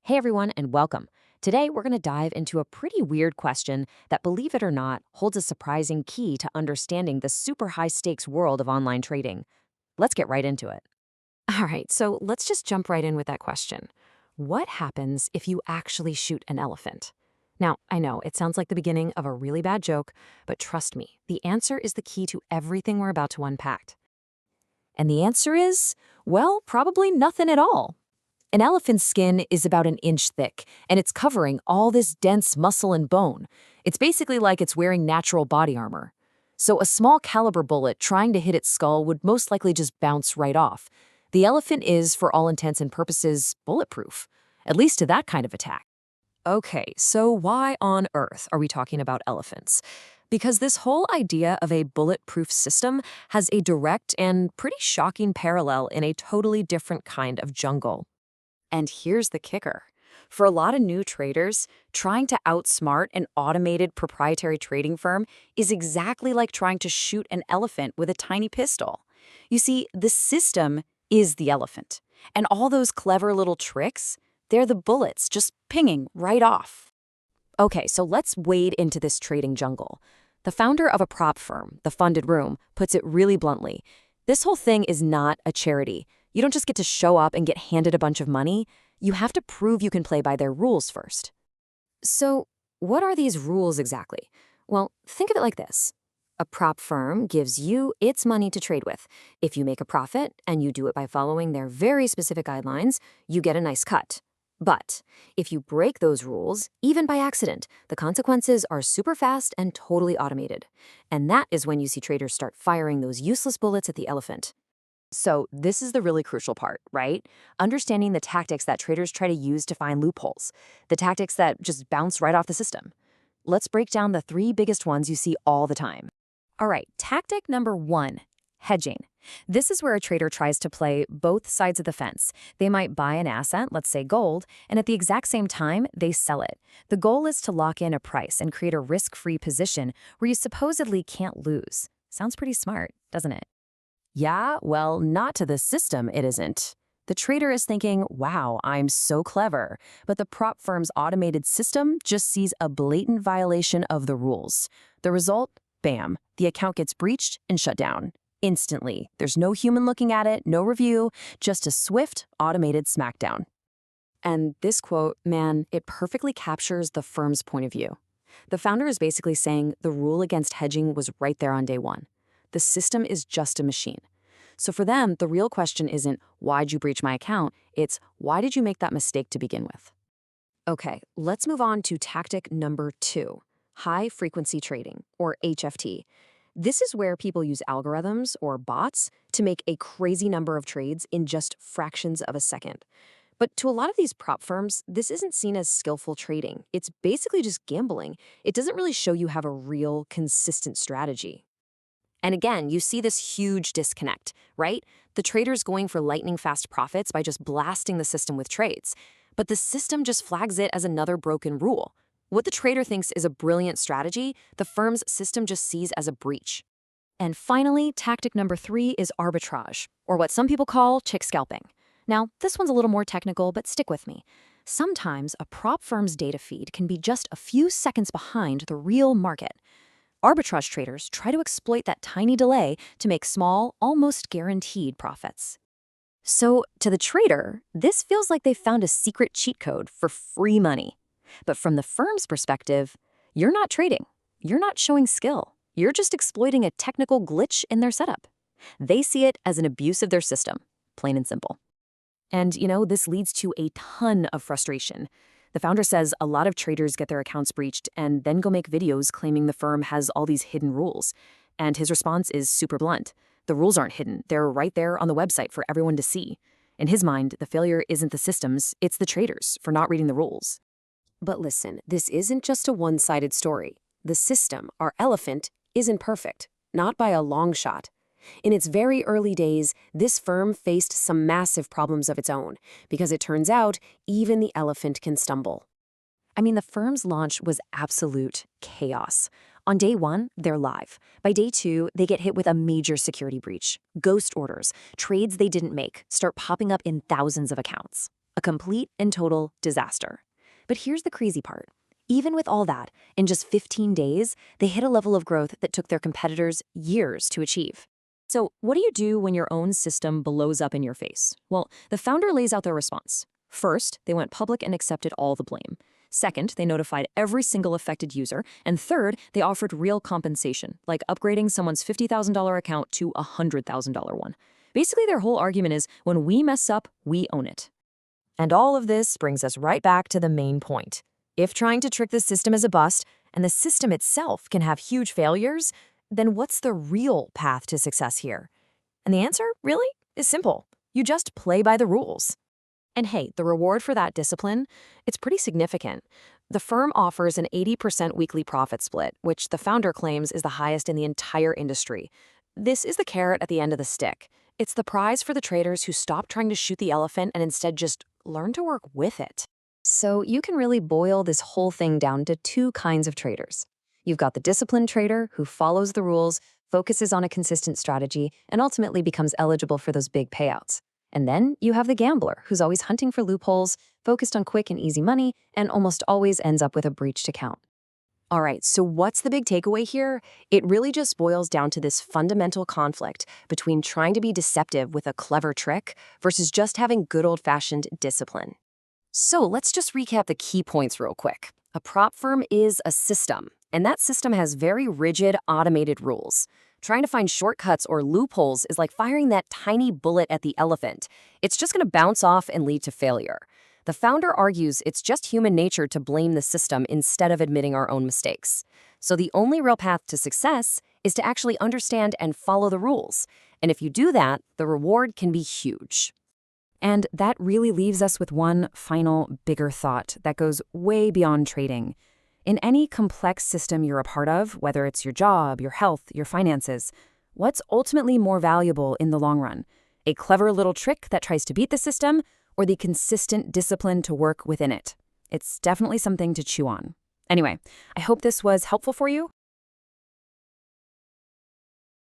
Hey everyone, and welcome. Today, we're going to dive into a pretty weird question that, believe it or not, holds a surprising key to understanding the super high stakes world of online trading. Let's get right into it. All right, so let's just jump right in with that question. What happens if you actually shoot an elephant? Now, I know it sounds like the beginning of a really bad joke, but trust me, the answer is the key to everything we're about to unpack. And the answer is, well, probably nothing at all. An elephant's skin is about an inch thick, and it's covering all this dense muscle and bone. It's basically like it's wearing natural body armor. So a small caliber bullet trying to hit its skull would most likely just bounce right off. The elephant is, for all intents and purposes, bulletproof, at least to that kind of attack. Okay, so why on earth are we talking about elephants? Because this whole idea of a bulletproof system has a direct and pretty shocking parallel in a totally different kind of jungle. And here's the kicker. For a lot of new traders, trying to outsmart an automated proprietary trading firm is exactly like trying to shoot an elephant with a tiny pistol. You see, the system is the elephant. And all those clever little tricks, they're the bullets just pinging right off. Okay, so let's wade into this trading jungle. The founder of a prop firm, The Funded Room, puts it really bluntly. This whole thing is not a charity. You don't just get to show up and get handed a bunch of money. You have to prove you can play by their rules first. So, what are these rules exactly? Well, think of it like this. A prop firm gives you its money to trade with. If you make a profit and you do it by following their very specific guidelines, you get a nice cut. But if you break those rules, even by accident, the consequences are super fast and totally automated. And that is when you see traders start firing those useless bullets at the elephant. So this is the really crucial part, right? Understanding the tactics that traders try to use to find loopholes, the tactics that just bounce right off the system. Let's break down the three biggest ones you see all the time. All right, tactic number one, hedging. This is where a trader tries to play both sides of the fence. They might buy an asset, let's say gold, and at the exact same time, they sell it. The goal is to lock in a price and create a risk-free position where you supposedly can't lose. Sounds pretty smart, doesn't it? Yeah, well, not to the system, it isn't. The trader is thinking, wow, I'm so clever. But the prop firm's automated system just sees a blatant violation of the rules. The result? Bam, the account gets breached and shut down. Instantly. There's no human looking at it, no review, just a swift, automated smackdown. And this quote, man, it perfectly captures the firm's point of view. The founder is basically saying the rule against hedging was right there on day one. The system is just a machine. So for them, the real question isn't, why'd you breach my account? It's, why did you make that mistake to begin with? Okay, let's move on to tactic number two, high-frequency trading, or HFT. This is where people use algorithms, or bots, to make a crazy number of trades in just fractions of a second. But to a lot of these prop firms, this isn't seen as skillful trading. It's basically just gambling. It doesn't really show you have a real, consistent strategy. And again, you see this huge disconnect, right? The trader's going for lightning-fast profits by just blasting the system with trades. But the system just flags it as another broken rule. What the trader thinks is a brilliant strategy, the firm's system just sees as a breach. And finally, tactic number three is arbitrage, or what some people call chick scalping. Now, this one's a little more technical, but stick with me. Sometimes a prop firm's data feed can be just a few seconds behind the real market. Arbitrage traders try to exploit that tiny delay to make small, almost guaranteed profits. So, to the trader, this feels like they found a secret cheat code for free money. But from the firm's perspective, you're not trading. You're not showing skill. You're just exploiting a technical glitch in their setup. They see it as an abuse of their system, plain and simple. And, this leads to a ton of frustration. The founder says a lot of traders get their accounts breached and then go make videos claiming the firm has all these hidden rules. And his response is super blunt. The rules aren't hidden. They're right there on the website for everyone to see. In his mind, the failure isn't the systems, it's the traders for not reading the rules. But listen, this isn't just a one-sided story. The system, our elephant, isn't perfect, not by a long shot. In its very early days, this firm faced some massive problems of its own, because it turns out even the elephant can stumble. I mean, the firm's launch was absolute chaos. On day one, they're live. By day two, they get hit with a major security breach. Ghost orders, trades they didn't make, start popping up in thousands of accounts. A complete and total disaster. But here's the crazy part. Even with all that, in just 15 days, they hit a level of growth that took their competitors years to achieve. So, what do you do when your own system blows up in your face? Well, the founder lays out their response. First, they went public and accepted all the blame. Second, they notified every single affected user. And third, they offered real compensation, like upgrading someone's $50,000 account to a $100,000 one. Basically, their whole argument is when we mess up, we own it. And all of this brings us right back to the main point. If trying to trick the system is a bust, and the system itself can have huge failures, then what's the real path to success here? And the answer, really, is simple. You just play by the rules. And hey, the reward for that discipline, it's pretty significant. The firm offers an 80% weekly profit split, which the founder claims is the highest in the entire industry. This is the carrot at the end of the stick. It's the prize for the traders who stop trying to shoot the elephant and instead just learn to work with it. So you can really boil this whole thing down to two kinds of traders. You've got the disciplined trader who follows the rules, focuses on a consistent strategy, and ultimately becomes eligible for those big payouts. And then you have the gambler who's always hunting for loopholes, focused on quick and easy money, and almost always ends up with a breached account. All right, so what's the big takeaway here? It really just boils down to this fundamental conflict between trying to be deceptive with a clever trick versus just having good old-fashioned discipline. So let's just recap the key points real quick. A prop firm is a system, and that system has very rigid, automated rules. Trying to find shortcuts or loopholes is like firing that tiny bullet at the elephant. It's just going to bounce off and lead to failure. The founder argues it's just human nature to blame the system instead of admitting our own mistakes. So the only real path to success is to actually understand and follow the rules. And if you do that, the reward can be huge. And that really leaves us with one final, bigger thought that goes way beyond trading. In any complex system you're a part of, whether it's your job, your health, your finances, what's ultimately more valuable in the long run? A clever little trick that tries to beat the system, or the consistent discipline to work within it? It's definitely something to chew on. Anyway, I hope this was helpful for you.